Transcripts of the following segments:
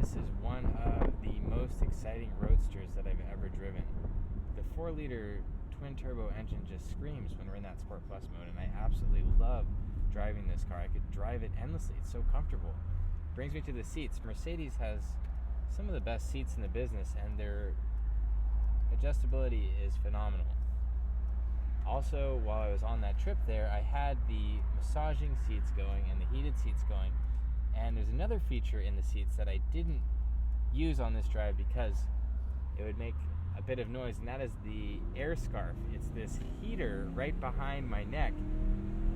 This is one of the most exciting roadsters that I've ever driven. The 4-liter twin-turbo engine just screams when we're in that Sport Plus mode, and I absolutely love driving this car. I could drive it endlessly. It's so comfortable. Brings me to the seats. Mercedes has some of the best seats in the business, and their adjustability is phenomenal. Also, while I was on that trip there, I had the massaging seats going and the heated seats going. And there's another feature in the seats that I didn't use on this drive because it would make a bit of noise, and that is the air scarf. It's this heater right behind my neck,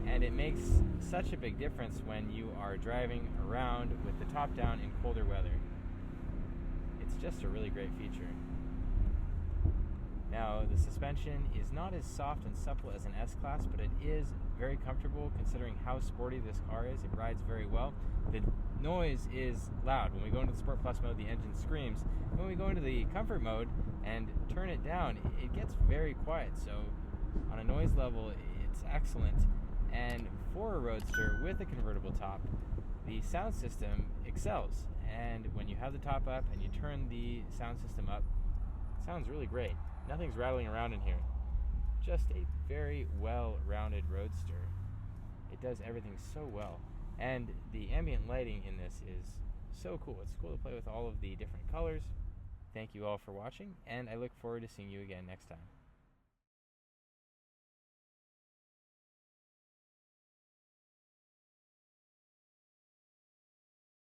and it makes such a big difference when you are driving around with the top down in colder weather. It's just a really great feature. Now, the suspension is not as soft and supple as an S-Class, but it is very comfortable considering how sporty this car is. It rides very well. The noise is loud. When we go into the Sport Plus mode, the engine screams. When we go into the Comfort mode and turn it down, it gets very quiet. So on a noise level, it's excellent. And for a roadster with a convertible top, the sound system excels. And when you have the top up and you turn the sound system up, it sounds really great. Nothing's rattling around in here. Just a very well-rounded roadster. It does everything so well. And the ambient lighting in this is so cool. It's cool to play with all of the different colors. Thank you all for watching, and I look forward to seeing you again next time.